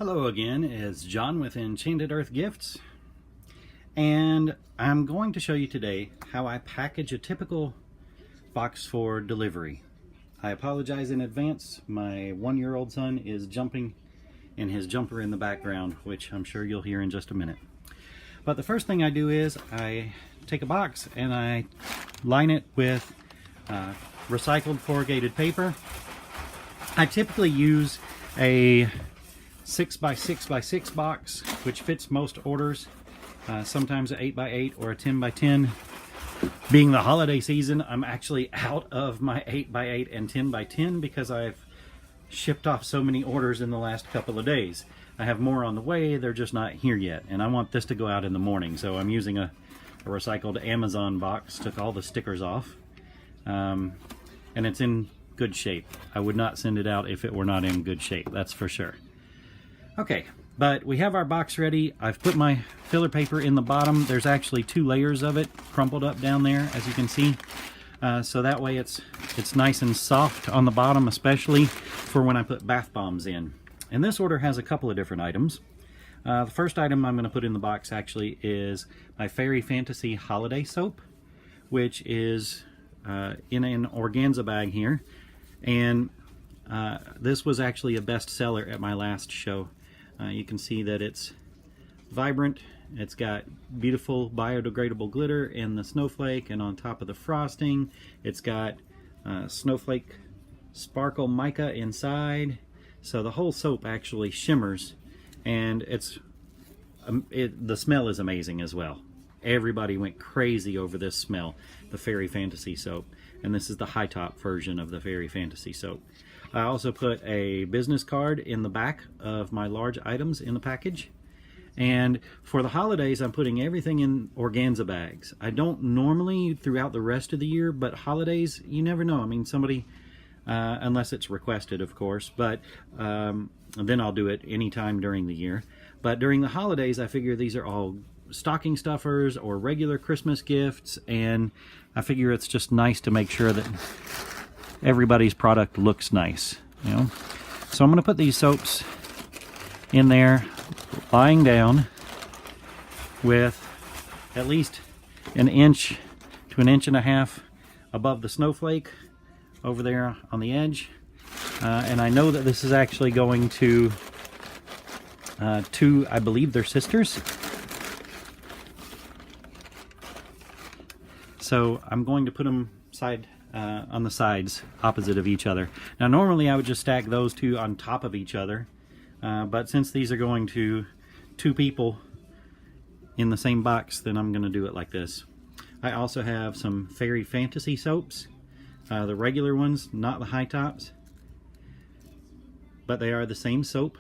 Hello again, it's John with Enchanted Earth Gifts, and I'm going to show you today how I package a typical box for delivery. I apologize in advance, my 1-year-old son is jumping in his jumper in the background, which I'm sure you'll hear in just a minute. But the first thing I do is I take a box and I line it with recycled corrugated paper. I typically use a 6x6x6 box, which fits most orders, sometimes an 8x8 or a 10x10. Being the holiday season, I'm actually out of my 8x8 and 10x10 because I've shipped off so many orders in the last couple of days. I have more on the way, they're just not here yet, and I want this to go out in the morning, so I'm using a recycled Amazon box. Took all the stickers off, and it's in good shape. I would not send it out if it were not in good shape, that's for sure. Okay, but we have our box ready. I've put my filler paper in the bottom. There's actually 2 layers of it crumpled up down there, as you can see. So that way it's nice and soft on the bottom, especially for when I put bath bombs in. And this order has a couple of different items. The first item I'm going to put in the box actually is my Fairy Fantasy Holiday Soap, which is in an organza bag here. And this was actually a bestseller at my last show. You can see that it's vibrant, it's got beautiful biodegradable glitter in the snowflake, and on top of the frosting it's got snowflake sparkle mica inside. So the whole soap actually shimmers, and the smell is amazing as well. Everybody went crazy over this smell, the Fairy Fantasy soap, and this is the high top version of the Fairy Fantasy soap. I also put a business card in the back of my large items in the package. And for the holidays, I'm putting everything in organza bags. I don't normally throughout the rest of the year, but holidays, you never know. I mean, somebody, unless it's requested, of course, but then I'll do it anytime during the year. But during the holidays, I figure these are all stocking stuffers or regular Christmas gifts, and I figure it's just nice to make sure that everybody's product looks nice, you know. So I'm going to put these soaps in there, lying down with at least an inch to an inch and a half above the snowflake over there on the edge. And I know that this is actually going to I believe they're sisters. So I'm going to put them on the sides opposite of each other. Now normally I would just stack those 2 on top of each other, but since these are going to 2 people in the same box, then I'm going to do it like this. I also have some Fairy Fantasy soaps, the regular ones, not the high tops, but they are the same soap.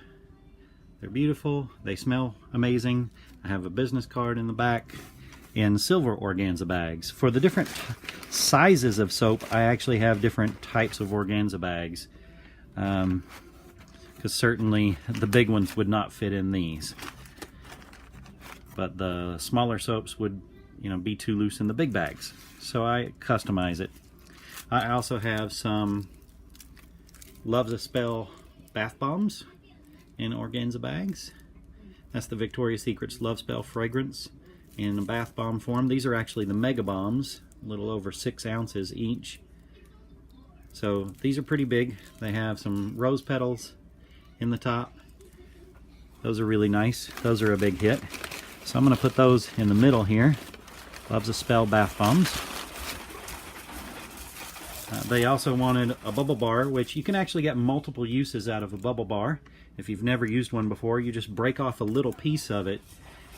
They're beautiful, they smell amazing. I have a business card in the back in silver organza bags. For the different sizes of soap, I actually have different types of organza bags, because certainly the big ones would not fit in these, but the smaller soaps would, be too loose in the big bags, so I customize it. I also have some Love's a Spell bath bombs in organza bags. That's the Victoria's Secret's Love Spell fragrance in a bath bomb form. These are actually the mega bombs, a little over 6 ounces each. So these are pretty big. They have some rose petals in the top. Those are really nice. Those are a big hit. So I'm going to put those in the middle here. Love's a Spell bath bombs. They also wanted a bubble bar, which you can actually get multiple uses out of a bubble bar. If you've never used one before, you just break off a little piece of it,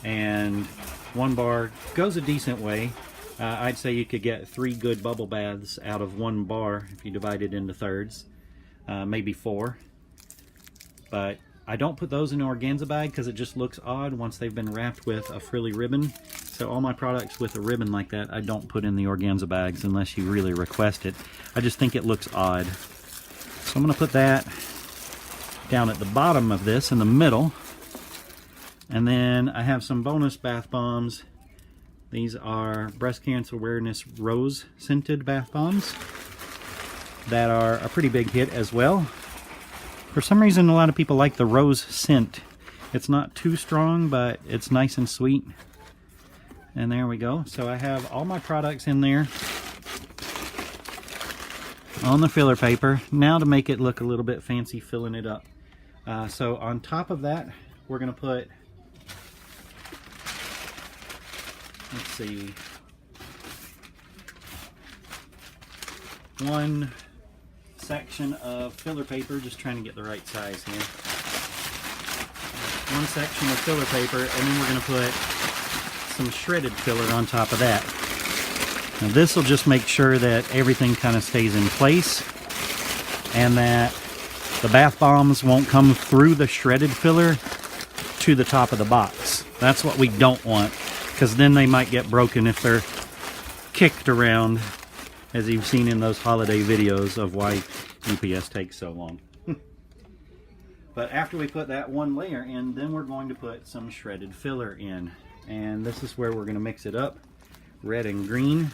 and 1 bar goes a decent way. I'd say you could get 3 good bubble baths out of 1 bar if you divide it into thirds, maybe 4. But I don't put those in an organza bag because it just looks odd once they've been wrapped with a frilly ribbon. So all my products with a ribbon like that, I don't put in the organza bags unless you really request it. I just think it looks odd. So I'm going to put that down at the bottom of this in the middle. And then I have some bonus bath bombs. These are breast cancer awareness rose scented bath bombs that are a pretty big hit as well. For some reason, a lot of people like the rose scent It's not too strong, but it's nice and sweet. And there we go. So I have all my products in there on the filler paper. Now to make it look a little bit fancy, filling it up. So on top of that, we're going to put, let's see, one section of filler paper, just trying to get the right size here. One section of filler paper, and then we're going to put some shredded filler on top of that. Now this will just make sure that everything kind of stays in place and that the bath bombs won't come through the shredded filler to the top of the box. That's what we don't want, because then they might get broken if they're kicked around, as you've seen in those holiday videos of why UPS takes so long. But after we put that one layer in, then we're going to put some shredded filler in. And this is where we're going to mix it up, red and green,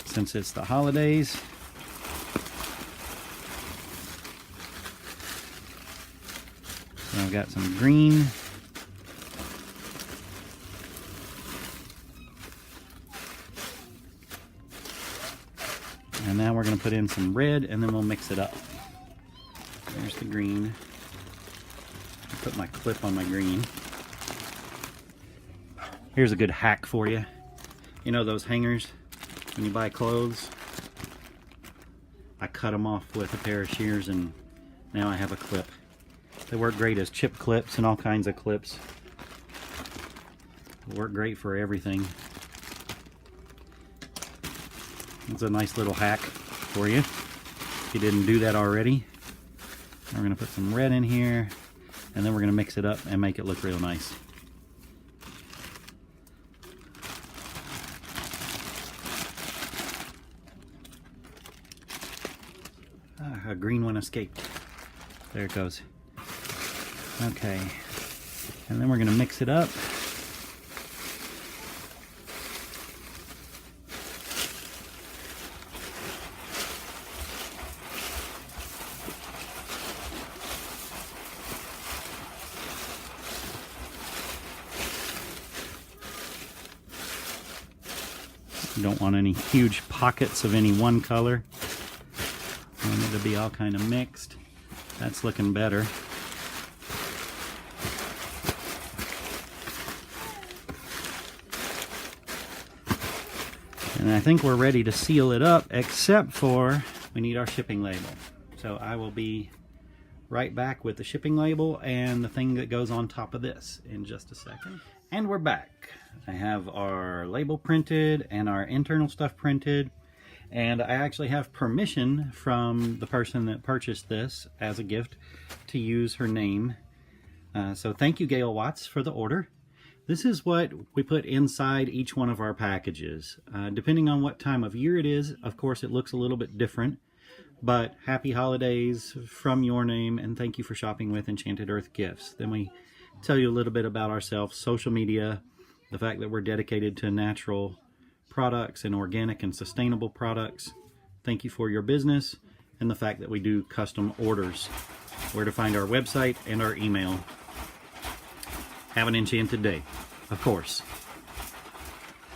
since it's the holidays. So I've got some green. And now we're going to put in some red, and then we'll mix it up. There's the green. I'll put my clip on my green. Here's a good hack for you. You know those hangers when you buy clothes? I cut them off with a pair of shears, and now I have a clip. They work great as chip clips and all kinds of clips. They work great for everything. It's a nice little hack for you if you didn't do that already. We're going to put some red in here, and then we're going to mix it up and make it look real nice. A green one escaped. There it goes. Okay, and then we're going to mix it up. You don't want any huge pockets of any one color. You want it to be all kind of mixed. That's looking better. And I think we're ready to seal it up, except for we need our shipping label. So I will be right back with the shipping label and the thing that goes on top of this in just a second. And we're back. I have our label printed and our internal stuff printed, and I actually have permission from the person that purchased this as a gift to use her name. So thank you, Gail Watts, for the order. This is what we put inside each one of our packages. Depending on what time of year it is, of course it looks a little bit different, but happy holidays from your name, and thank you for shopping with Enchanted Earth Gifts. Then we tell you a little bit about ourselves, social media, the fact that we're dedicated to natural products and organic and sustainable products. Thank you for your business, and the fact that we do custom orders. Where to find our website and our email. Have an enchanted day, of course.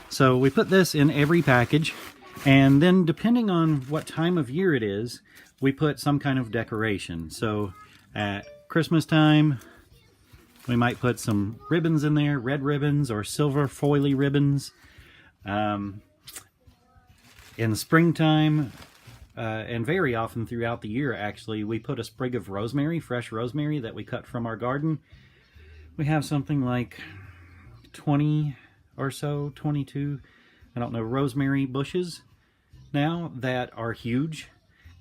So we put this in every package, and then depending on what time of year it is, we put some kind of decoration. So at Christmas time, we might put some ribbons in there, red ribbons or silver foily ribbons. In the springtime, and very often throughout the year actually, we put a sprig of rosemary, fresh rosemary that we cut from our garden. We have something like 20 or so, 22, I don't know, rosemary bushes now that are huge,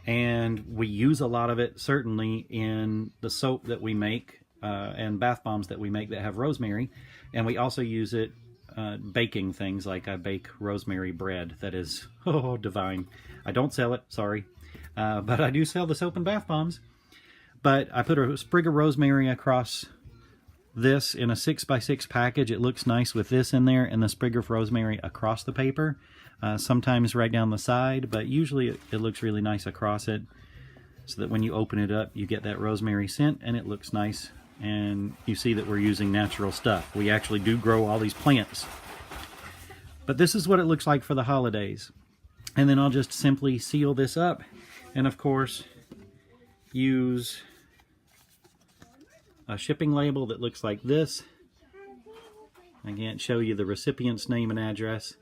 and we use a lot of it certainly in the soap that we make and bath bombs that we make that have rosemary, and we also use it baking things. Like I bake rosemary bread that is divine. I don't sell it, sorry, but I do sell the soap and bath bombs. But I put a sprig of rosemary across this in a 6x6 package. It looks nice with this in there and the sprig of rosemary across the paper, sometimes right down the side, but usually it looks really nice across it, so that when you open it up you get that rosemary scent and it looks nice and you see that we're using natural stuff. We actually do grow all these plants. But this is what it looks like for the holidays. And then I'll just simply seal this up, and of course use a shipping label that looks like this. I can't show you the recipient's name and address,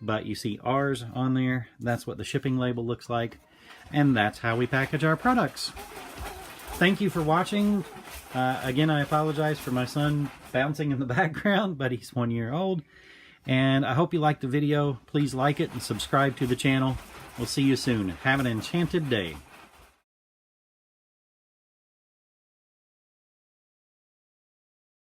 but you see ours on there. That's what the shipping label looks like, and that's how we package our products. Thank you for watching. Again, I apologize for my son bouncing in the background, but he's 1 year old. And I hope you liked the video. Please like it and subscribe to the channel. We'll see you soon. Have an enchanted day.